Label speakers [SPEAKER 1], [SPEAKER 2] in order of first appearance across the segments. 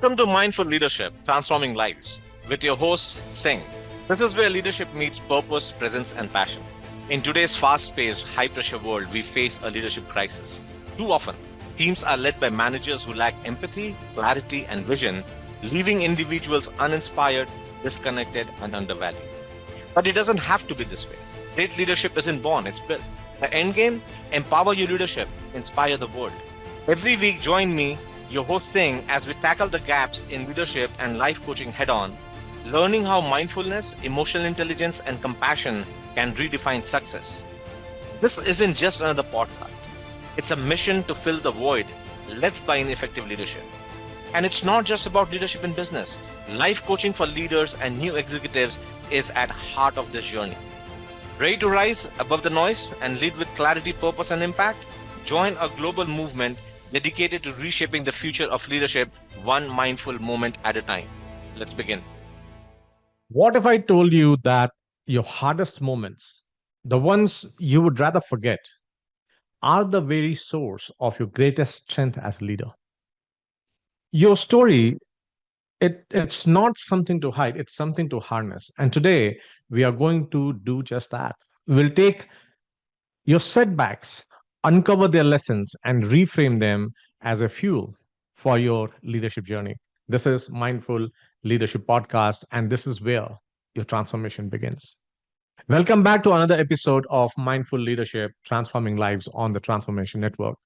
[SPEAKER 1] Welcome to Mindful Leadership, Transforming Lives, with your host, Singh. This is where leadership meets purpose, presence, and passion. In today's fast-paced, high-pressure world, we face a leadership crisis. Too often, teams are led by managers who lack empathy, clarity, and vision, leaving individuals uninspired, disconnected, and undervalued. But it doesn't have to be this way. Great leadership isn't born, it's built. The end game: empower your leadership, inspire the world. Every week, join me, your host Singh, as we tackle the gaps in leadership and life coaching head on, learning how mindfulness, emotional intelligence, and compassion can redefine success. This isn't just another podcast, it's a mission to fill the void left by ineffective leadership. And it's not just about leadership in business. Life coaching for leaders and new executives is at heart of this journey. Ready to rise above the noise and lead with clarity, purpose, and impact? Join a global movement dedicated to reshaping the future of leadership one mindful moment at a time. Let's begin.
[SPEAKER 2] What if I told you that your hardest moments, the ones you would rather forget, are the very source of your greatest strength as a leader? Your story, it's not something to hide, it's something to harness. And today, we are going to do just that. We'll take your setbacks, uncover their lessons, and reframe them as a fuel for your leadership journey. This is Mindful Leadership Podcast, and this is where your transformation begins. Welcome back to another episode of Mindful Leadership, Transforming Lives on the Transformation Network,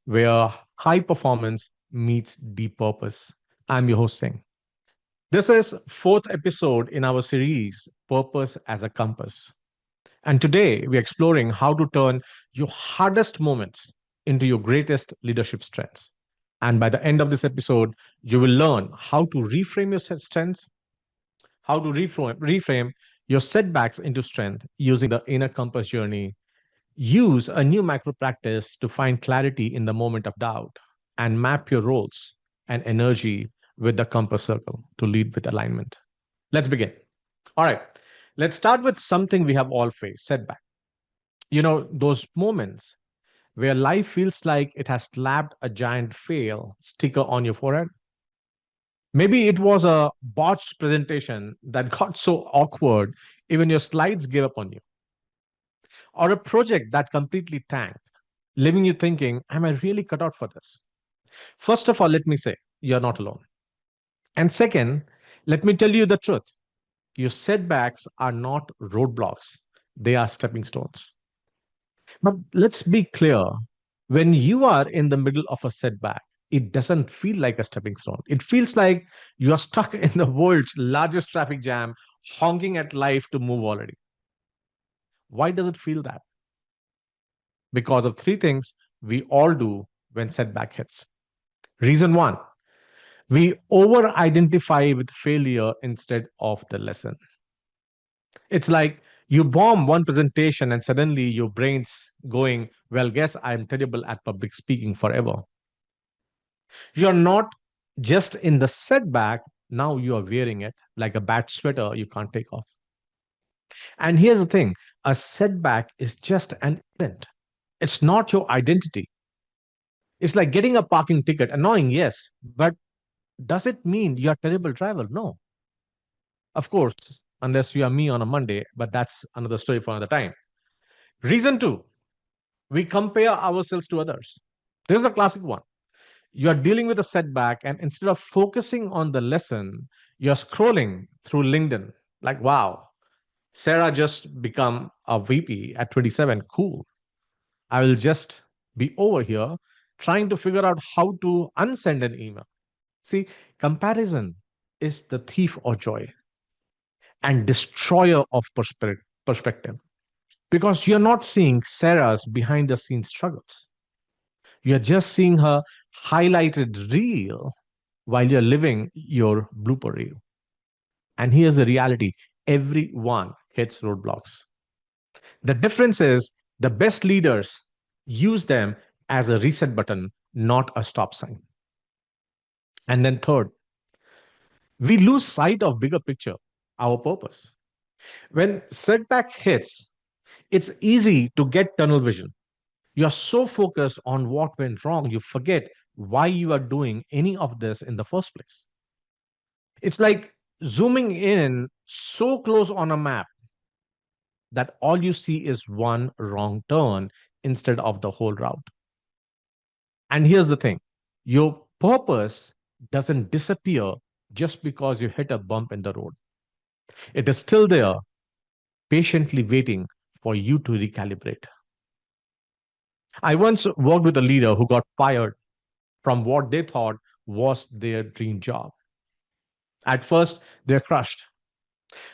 [SPEAKER 2] where high performance meets deep purpose. I'm your host, Singh. This is fourth episode in our series, Purpose as a Compass. And today we're exploring how to turn your hardest moments into your greatest leadership strengths. And by the end of this episode, you will learn how to reframe your strengths, how to reframe your setbacks into strength using the inner compass journey. Use a new micro practice to find clarity in the moment of doubt and map your roles and energy with the compass circle to lead with alignment. Let's begin. All right. Let's start with something we have all faced: setback. You know, those moments where life feels like it has slapped a giant fail sticker on your forehead. Maybe it was a botched presentation that got so awkward, even your slides gave up on you, or a project that completely tanked, leaving you thinking, am I really cut out for this? First of all, let me say, you're not alone. And second, let me tell you the truth. Your setbacks are not roadblocks, they are stepping stones. But let's be clear, when you are in the middle of a setback, it doesn't feel like a stepping stone. It feels like you are stuck in the world's largest traffic jam, honking at life to move already. Why does it feel that? Because of three things we all do when setback hits. Reason one, we over identify with failure instead of the lesson. It's like you bomb one presentation and suddenly your brain's going, well, guess I'm terrible at public speaking forever. You're not just in the setback, now you are wearing it like a bad sweater you can't take off. And here's the thing: a setback is just an event, it's not your identity. It's like getting a parking ticket. Annoying, yes, but does it mean you're a terrible driver? No. Of course, unless you are me on a Monday, but that's another story for another time. Reason two, we compare ourselves to others. This is a classic one. You are dealing with a setback, and instead of focusing on the lesson, you're scrolling through LinkedIn like, wow, Sarah just become a VP at 27. Cool. I will just be over here trying to figure out how to unsend an email. See, comparison is the thief of joy and destroyer of perspective, because you're not seeing Sarah's behind the scenes struggles. You're just seeing her highlighted reel while you're living your blooper reel. And here's the reality: everyone hits roadblocks. The difference is the best leaders use them as a reset button, not a stop sign. And then, third, we lose sight of bigger picture, our purpose. When setback hits, it's easy to get tunnel vision. You're so focused on what went wrong, you forget why you are doing any of this in the first place. It's like zooming in so close on a map that all you see is one wrong turn instead of the whole route. And here's the thing, your purpose doesn't disappear just because you hit a bump in the road. It is still there, patiently waiting for you to recalibrate. I once worked with a leader who got fired from what they thought was their dream job. At first, they're crushed.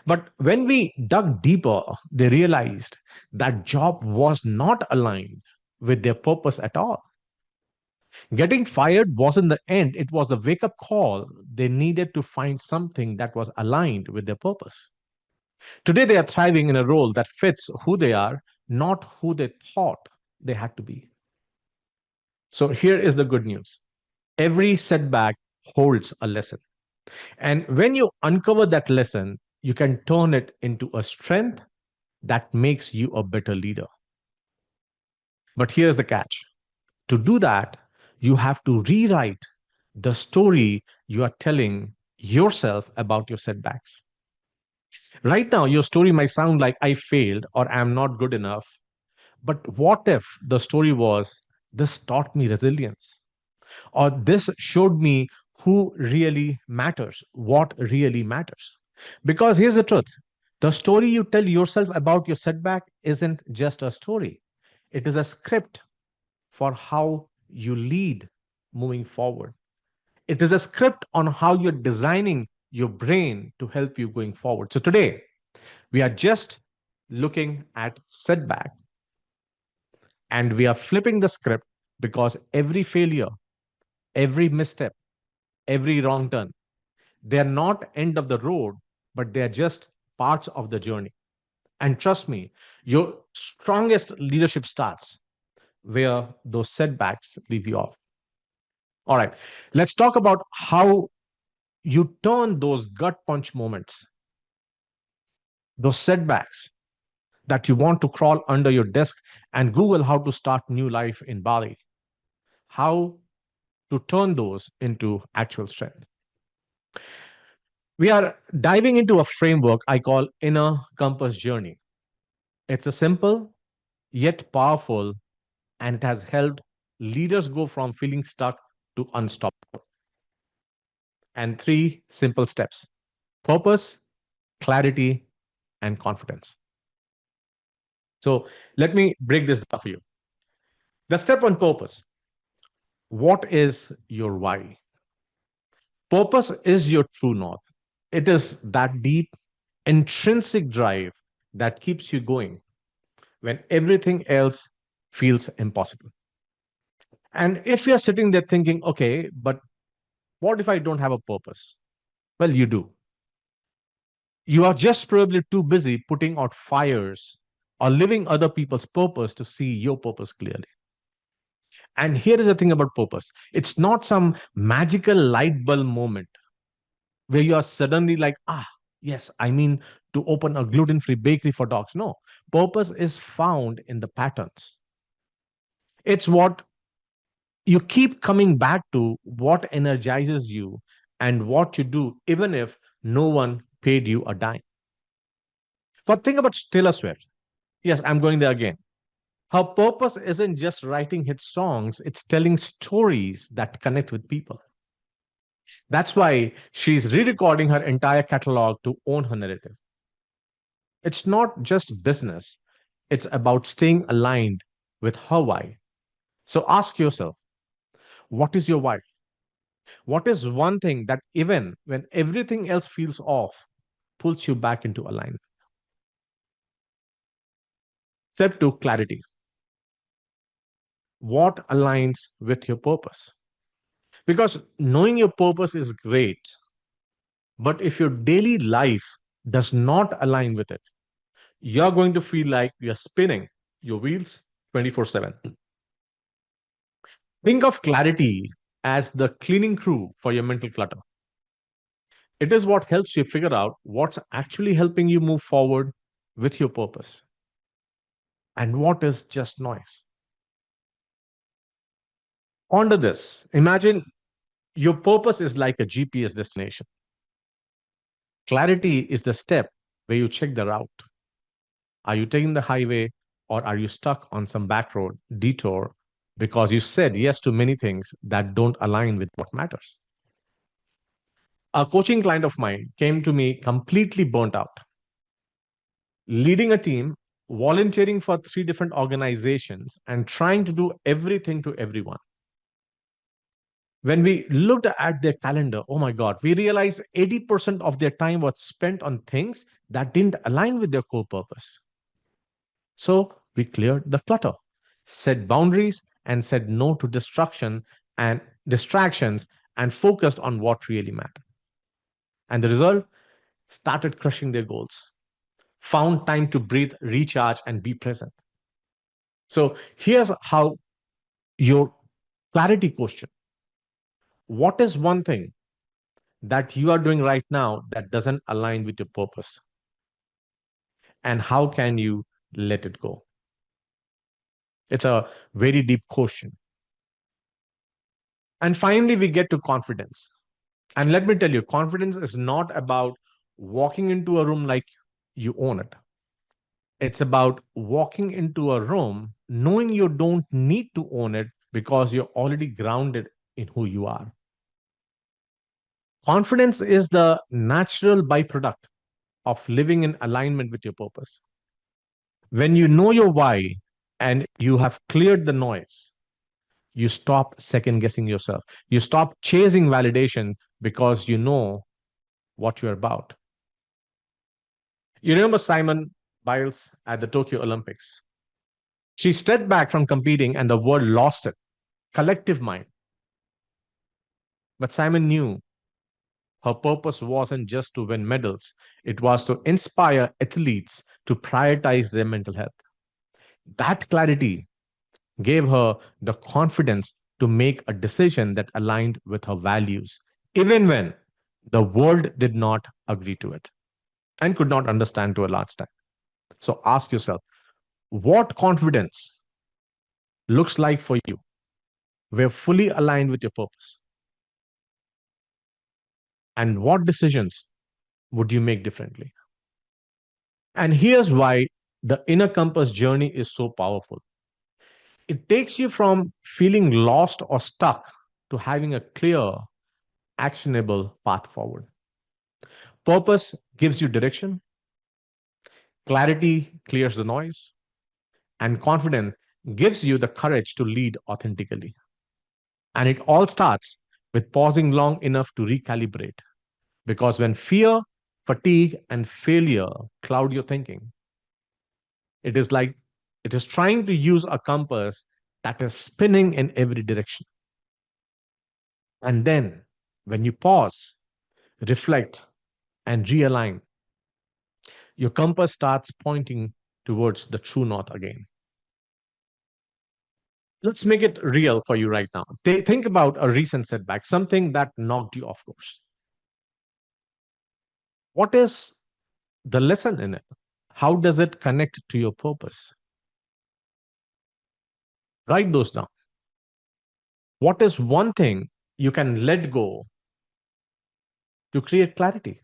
[SPEAKER 2] But when we dug deeper, they realized that job was not aligned with their purpose at all. Getting fired wasn't the end, it was the wake up call. They needed to find something that was aligned with their purpose. Today, they are thriving in a role that fits who they are, not who they thought they had to be. So, here is the good news, every setback holds a lesson. And when you uncover that lesson, you can turn it into a strength that makes you a better leader. But here's the catch, to do that, you have to rewrite the story you are telling yourself about your setbacks. Right now, your story might sound like I failed or I'm not good enough. But what if the story was this taught me resilience or this showed me who really matters, what really matters? Because here's the truth, the story you tell yourself about your setback isn't just a story, it is a script for how you lead moving forward. It is a script on how you're designing your brain to help you going forward. So today, we are just looking at setback and we are flipping the script because every failure, every misstep, every wrong turn, they're not end of the road, but they're just parts of the journey. And trust me, your strongest leadership starts where those setbacks leave you off. All right, let's talk about how you turn those gut punch moments, those setbacks that you want to crawl under your desk and Google how to start new life in Bali, how to turn those into actual strength. We are diving into a framework I call Inner Compass Journey. It's a simple yet powerful, and it has helped leaders go from feeling stuck to unstoppable. And three simple steps: purpose, clarity, and confidence. So let me break this down for you. The step on purpose, what is your why? Purpose is your true north. It is that deep, intrinsic drive that keeps you going when everything else feels impossible. And if you're sitting there thinking, okay, but what if I don't have a purpose? Well, you do. You are just probably too busy putting out fires or living other people's purpose to see your purpose clearly. And here is the thing about purpose, it's not some magical light bulb moment where you are suddenly like, ah, yes, I mean to open a gluten free bakery for dogs. No, purpose is found in the patterns. It's what you keep coming back to, what energizes you, and what you do, even if no one paid you a dime. For think about Taylor Swift. Yes, I'm going there again. Her purpose isn't just writing hit songs, it's telling stories that connect with people. That's why she's re recording her entire catalog to own her narrative. It's not just business, it's about staying aligned with her why. So ask yourself, what is your why? What is one thing that, even when everything else feels off, pulls you back into alignment? Step two, clarity. What aligns with your purpose? Because knowing your purpose is great, but if your daily life does not align with it, you're going to feel like you're spinning your wheels 24/7. Think of clarity as the cleaning crew for your mental clutter. It is what helps you figure out what's actually helping you move forward with your purpose and what is just noise. Under this, imagine your purpose is like a GPS destination. Clarity is the step where you check the route. Are you taking the highway or are you stuck on some back road detour because you said yes to many things that don't align with what matters? A coaching client of mine came to me completely burnt out, leading a team, volunteering for three different organizations, and trying to do everything to everyone. When we looked at their calendar, oh my God, we realized 80% of their time was spent on things that didn't align with their core purpose. So we cleared the clutter, set boundaries, and said no to destruction and distractions and focused on what really mattered. And the result started crushing their goals, found time to breathe, recharge, and be present. So here's how your clarity question: what is one thing that you are doing right now that doesn't align with your purpose? And how can you let it go? It's a very deep question. And finally, we get to confidence. And let me tell you, confidence is not about walking into a room like you own it. It's about walking into a room knowing you don't need to own it because you're already grounded in who you are. Confidence is the natural byproduct of living in alignment with your purpose. When you know your why and you have cleared the noise, you stop second guessing yourself. You stop chasing validation because you know what you're about. You remember Simon Biles at the Tokyo Olympics? She stepped back from competing and the world lost it. Collective mind. But Simon knew her purpose wasn't just to win medals, it was to inspire athletes to prioritize their mental health. That clarity gave her the confidence to make a decision that aligned with her values, even when the world did not agree to it and could not understand to a large time. So ask yourself, what confidence looks like for you? We're fully aligned with your purpose. And what decisions would you make differently? And here's why the inner compass journey is so powerful. It takes you from feeling lost or stuck to having a clear, actionable path forward. Purpose gives you direction, clarity clears the noise, and confidence gives you the courage to lead authentically. And it all starts with pausing long enough to recalibrate. Because when fear, fatigue, and failure cloud your thinking, it is like it is trying to use a compass that is spinning in every direction. And then, when you pause, reflect, and realign, your compass starts pointing towards the true north again. Let's make it real for you right now. Think about a recent setback, something that knocked you off course. What is the lesson in it? How does it connect to your purpose? Write those down. What is one thing you can let go to create clarity?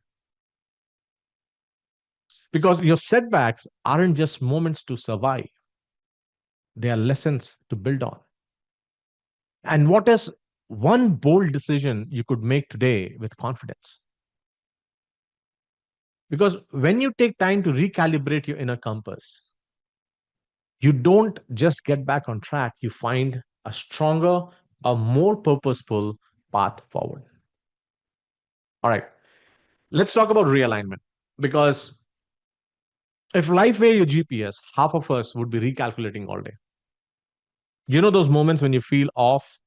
[SPEAKER 2] Because your setbacks aren't just moments to survive, they are lessons to build on. And what is one bold decision you could make today with confidence? Because when you take time to recalibrate your inner compass, you don't just get back on track, you find a stronger, a more purposeful path forward. All right, let's talk about realignment. Because if life were your GPS, half of us would be recalculating all day. You know those moments when you feel off,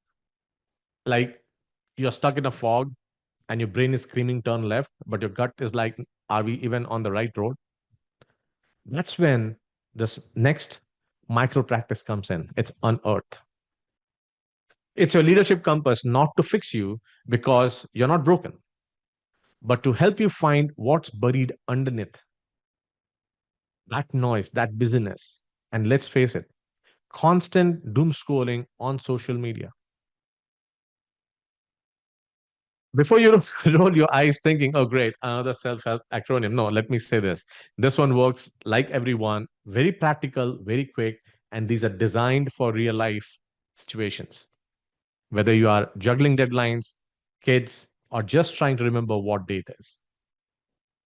[SPEAKER 2] like you're stuck in a fog and your brain is screaming turn left, but your gut is like, are we even on the right road? That's when this next micro practice comes in. It's unearth. It's your leadership compass not to fix you because you're not broken, but to help you find what's buried underneath that noise, that busyness. And let's face it, constant doom scrolling on social media. Before you roll your eyes thinking, oh, great, another self help acronym. No, let me say this. This one works like everyone, very practical, very quick, and these are designed for real life situations. Whether you are juggling deadlines, kids, or just trying to remember what date is.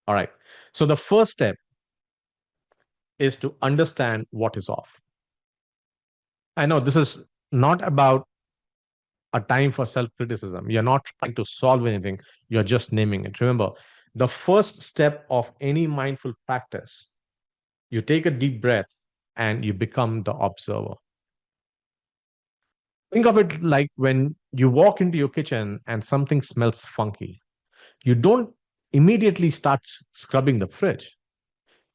[SPEAKER 2] All right. So the first step is to understand what is off. I know this is not about a time for self criticism. You're not trying to solve anything, you're just naming it. Remember, the first step of any mindful practice, you take a deep breath and you become the observer. Think of it like when you walk into your kitchen and something smells funky. You don't immediately start scrubbing the fridge.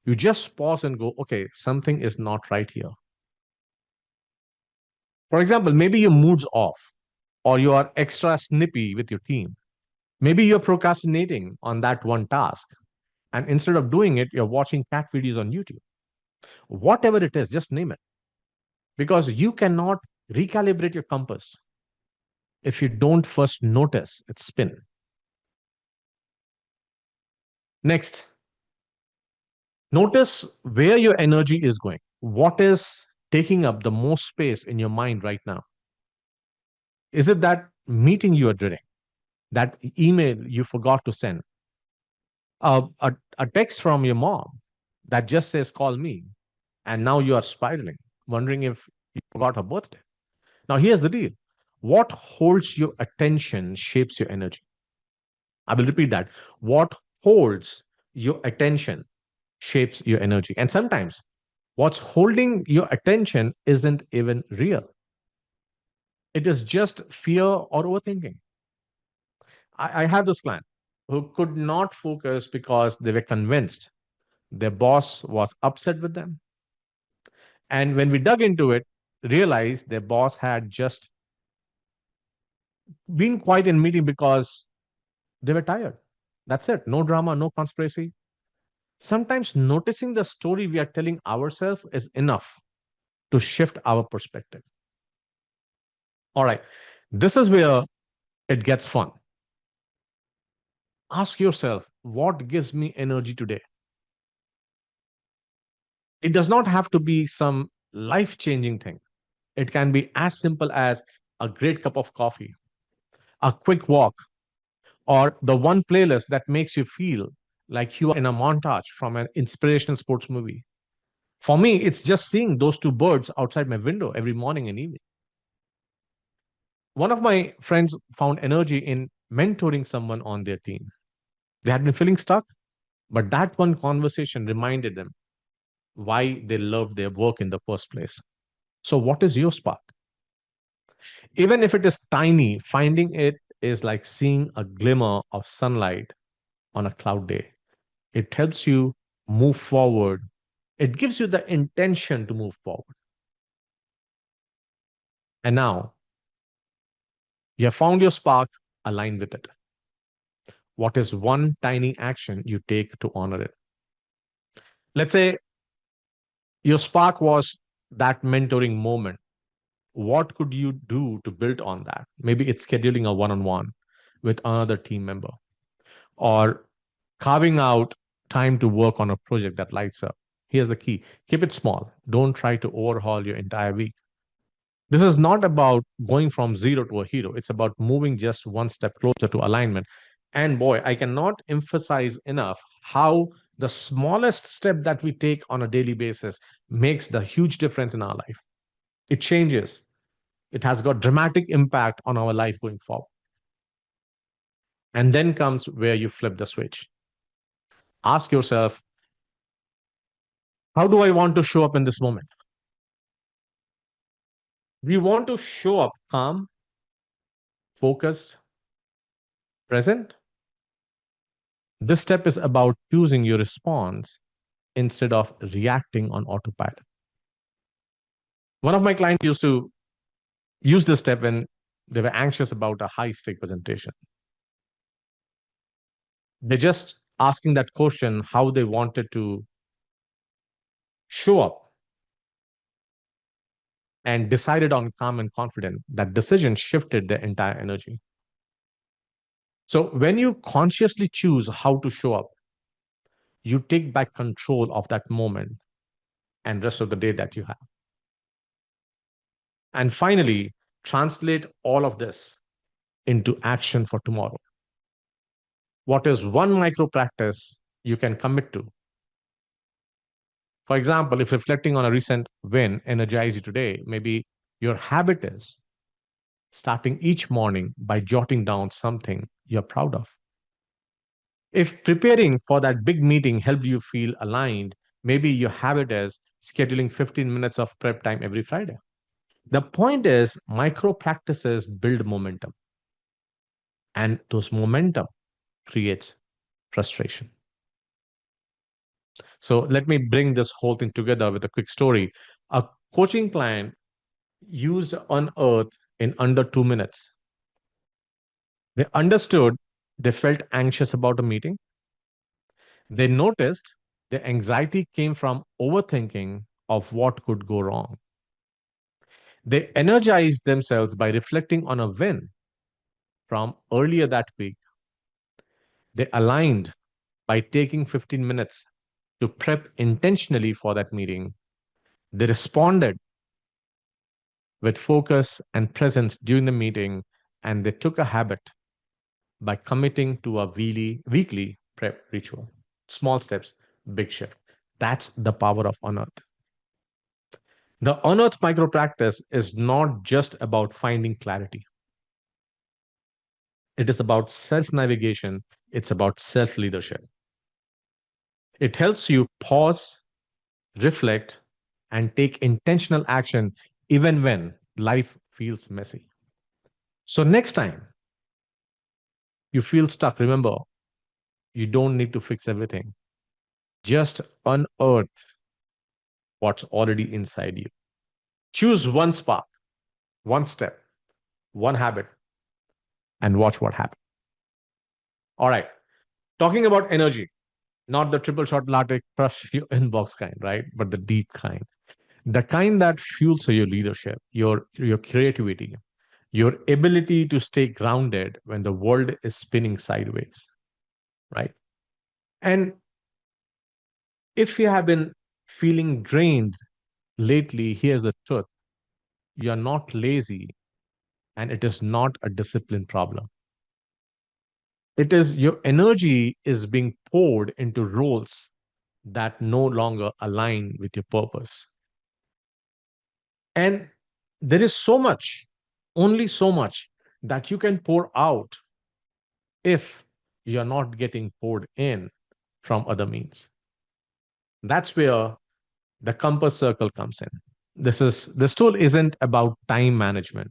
[SPEAKER 2] You just pause and go, okay, something is not right here. For example, maybe your mood's off or you are extra snippy with your team. Maybe you're procrastinating on that one task. And instead of doing it, you're watching cat videos on YouTube. Whatever it is, just name it. Because you cannot recalibrate your compass if you don't first notice its spin. Next, notice where your energy is going. What is taking up the most space in your mind right now? Is it that meeting you are dreading? That email you forgot to send? A text from your mom that just says, call me, and now you are spiraling, wondering if you forgot her birthday. Now, here's the deal: what holds your attention shapes your energy. I will repeat that. What holds your attention shapes your energy. And sometimes what's holding your attention isn't even real, it is just fear or overthinking. I have this client who could not focus because they were convinced their boss was upset with them. And when we dug into it, realized their boss had just been quiet in meeting because they were tired. That's it. No drama, no conspiracy. Sometimes noticing the story we are telling ourselves is enough to shift our perspective. All right. This is where it gets fun. Ask yourself, what gives me energy today? It does not have to be some life changing thing. It can be as simple as a great cup of coffee, a quick walk, or the one playlist that makes you feel like you are in a montage from an inspirational sports movie. For me, it's just seeing those two birds outside my window every morning and evening. One of my friends found energy in mentoring someone on their team. They had been feeling stuck, but that one conversation reminded them why they loved their work in the first place. So, what is your spark? Even if it is tiny, finding it is like seeing a glimmer of sunlight on a cloud day. It helps you move forward, it gives you the intention to move forward. And now you have found your spark, align with it. What is one tiny action you take to honor it? Let's say your spark was that mentoring moment. What could you do to build on that? Maybe it's scheduling a one on one with another team member or carving out time to work on a project that lights up. Here's the key: keep it small. Don't try to overhaul your entire week. This is not about going from zero to a hero. It's about moving just one step closer to alignment. And boy, I cannot emphasize enough how the smallest step that we take on a daily basis makes the huge difference in our life. It changes. It has got dramatic impact on our life going forward. And then comes where you flip the switch. Ask yourself, how do I want to show up in this moment? We want to show up calm, focused, present. This step is about choosing your response instead of reacting on autopilot. One of my clients used to use this step when they were anxious about a high stake presentation. They're just asking that question how they wanted to show up and decided on calm and confident. That decision shifted their entire energy. So when you consciously choose how to show up, you take back control of that moment and rest of the day that you have. And finally, translate all of this into action for tomorrow. What is one micro practice you can commit to? For example, if reflecting on a recent win energizes you today, maybe your habit is starting each morning by jotting down something you're proud of. If preparing for that big meeting helped you feel aligned, maybe your habit is scheduling 15 minutes of prep time every Friday. The point is, micro practices build momentum, and those momentum creates frustration. So let me bring this whole thing together with a quick story. A coaching client used U.N.E.A.R.T.H in under 2 minutes. They understood they felt anxious about a meeting. They noticed the anxiety came from overthinking of what could go wrong. They energized themselves by reflecting on a win from earlier that week. They aligned by taking 15 minutes to prep intentionally for that meeting. They responded with focus and presence during the meeting, and they took a habit by committing to a weekly prep ritual. Small steps, big shift. That's the power of unearth. The unearth micro practice is not just about finding clarity, it is about self navigation, it's about self leadership. It helps you pause, reflect, and take intentional action even when life feels messy. So, next time you feel stuck, remember, you don't need to fix everything. Just unearth what's already inside you. Choose one spark, one step, one habit, and watch what happens. All right. Talking about energy, not the triple shot latte crush your inbox kind, right? But the deep kind. The kind that fuels your leadership, your creativity, your ability to stay grounded when the world is spinning sideways, right? And if you have been feeling drained lately, here's the truth. You're not lazy and it is not a discipline problem. It is your energy is being poured into roles that no longer align with your purpose. And there is so much, only so much that you can pour out if you're not getting poured in from other means. That's where the compass circle comes in. This tool isn't about time management.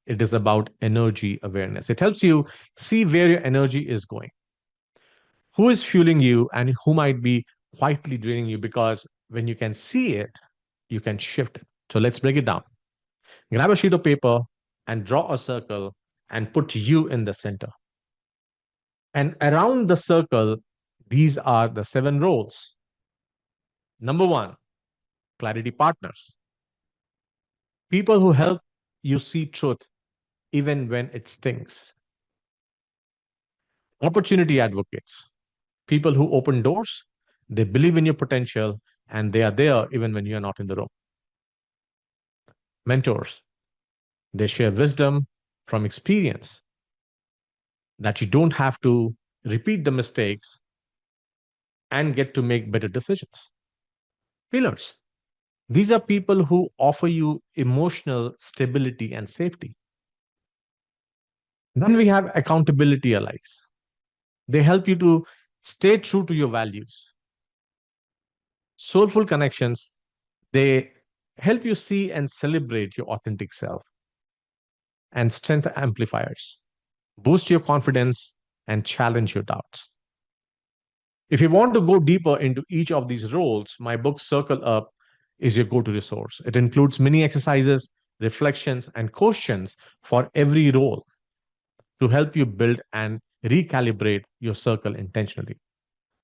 [SPEAKER 2] It is about energy awareness. It helps you see where your energy is going, who is fueling you, and who might be quietly draining you. Because when you can see it, you can shift it. So let's break it down. Grab a sheet of paper and draw a circle and put you in the center. And around the circle, these are the 7 roles. Number one, clarity partners, people who help you see truth even when it stings. Opportunity advocates, people who open doors, they believe in your potential, and they are there even when you're not in the room. Mentors, they share wisdom from experience that you don't have to repeat the mistakes and get to make better decisions. Healers, these are people who offer you emotional stability and safety. Then we have accountability allies. They help you to stay true to your values. Soulful connections, they help you see and celebrate your authentic self. And strength amplifiers, boost your confidence and challenge your doubts. If you want to go deeper into each of these roles, my book Circle Up is your go to resource. It includes mini exercises, reflections, and questions for every role to help you build and recalibrate your circle intentionally.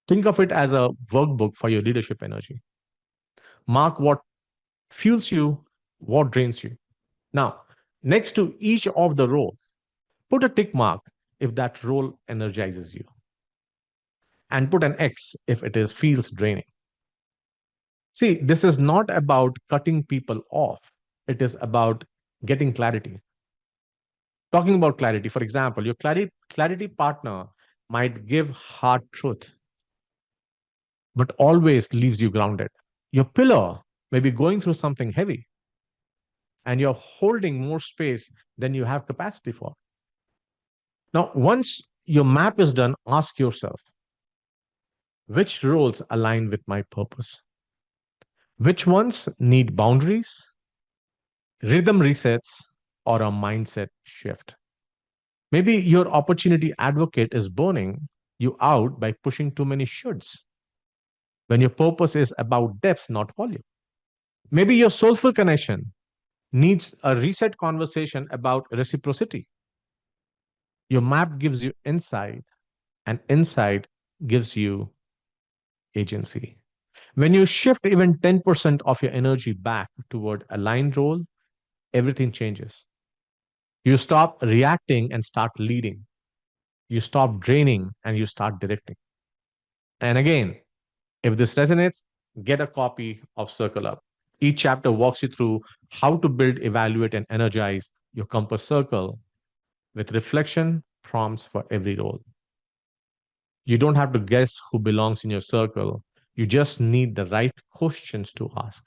[SPEAKER 2] Think of it as a workbook for your leadership energy. Mark what fuels you, what drains you. Now, next to each of the role, put a tick mark if that role energizes you, and put an X if it is feels draining. See, this is not about cutting people off. It is about getting clarity. Talking about clarity, for example, your clarity partner might give hard truth, but always leaves you grounded. Your pillar may be going through something heavy, and you're holding more space than you have capacity for. Now, once your map is done, ask yourself, which roles align with my purpose? Which ones need boundaries, rhythm resets, or a mindset shift? Maybe your opportunity advocate is burning you out by pushing too many shoulds when your purpose is about depth, not volume. Maybe your soulful connection needs a reset conversation about reciprocity. Your map gives you insight, and insight gives you agency. When you shift even 10% of your energy back toward aligned role, everything changes. You stop reacting and start leading. You stop draining and you start directing. And again, if this resonates, get a copy of Circle Up. Each chapter walks you through how to build, evaluate, and energize your compass circle with reflection prompts for every role. You don't have to guess who belongs in your circle. You just need the right questions to ask.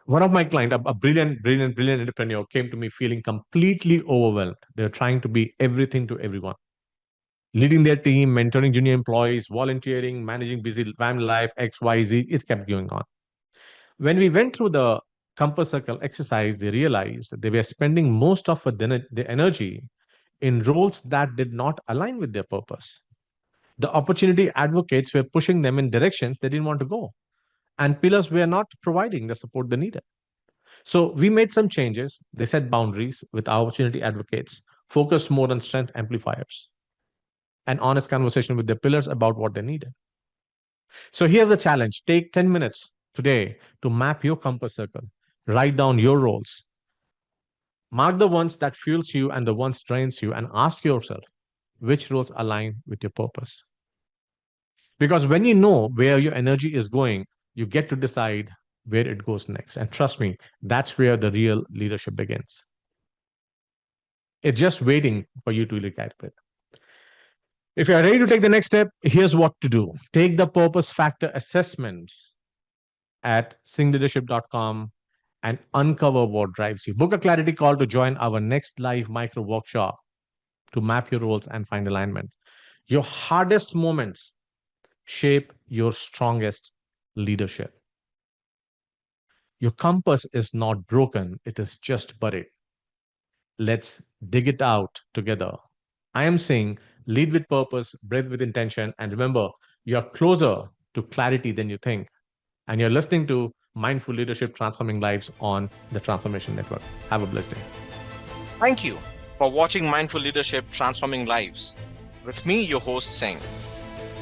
[SPEAKER 2] One of my clients, a brilliant entrepreneur, came to me feeling completely overwhelmed. They're trying to be everything to everyone, leading their team, mentoring junior employees, volunteering, managing busy family life, X, Y, Z. It kept going on. When we went through the compass circle exercise, they realized they were spending most of their energy in roles that did not align with their purpose. The opportunity advocates were pushing them in directions they didn't want to go, and pillars were not providing the support they needed. So we made some changes. They set boundaries with our opportunity advocates, focused more on strength amplifiers, and honest conversation with their pillars about what they needed. So here's the challenge. Take 10 minutes today to map your compass circle. Write down your roles. Mark the ones that fuels you and the ones drains you, and ask yourself which roles align with your purpose. Because when you know where your energy is going, you get to decide where it goes next. And trust me, that's where the real leadership begins. It's just waiting for you to recalibrate. If you're ready to take the next step, here's what to do. Take the purpose factor assessment at singleadership.com and uncover what drives you. Book a clarity call to join our next live micro workshop to map your roles and find alignment. Your hardest moments shape your strongest leadership. Your compass is not broken, it is just buried. Let's dig it out together. I am saying lead with purpose, breathe with intention, and remember, you're closer to clarity than you think. And you're listening to Mindful Leadership Transforming Lives on the Transformation Network. Have a blessed day.
[SPEAKER 1] Thank you for watching Mindful Leadership Transforming Lives. With me, your host, Singh.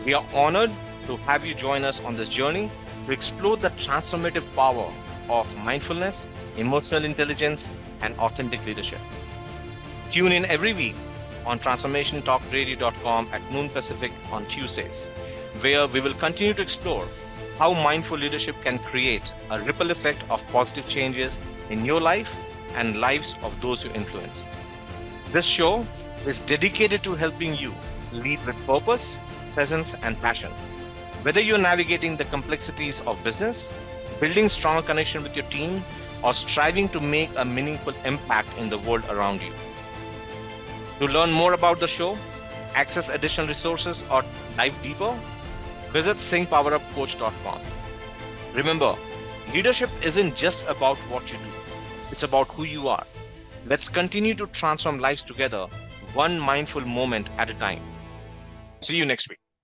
[SPEAKER 1] We are honored to have you join us on this journey to explore the transformative power of mindfulness, emotional intelligence, and authentic leadership. Tune in every week on transformationtalkradio.com at noon Pacific on Tuesdays, where we will continue to explore how mindful leadership can create a ripple effect of positive changes in your life and lives of those you influence. This show is dedicated to helping you lead with purpose, presence, and passion. Whether you're navigating the complexities of business, building stronger connection with your team, or striving to make a meaningful impact in the world around you. To learn more about the show, access additional resources, or dive deeper, visit singhpowerupcoach.com. Remember, leadership isn't just about what you do, it's about who you are. Let's continue to transform lives together, one mindful moment at a time. See you next week.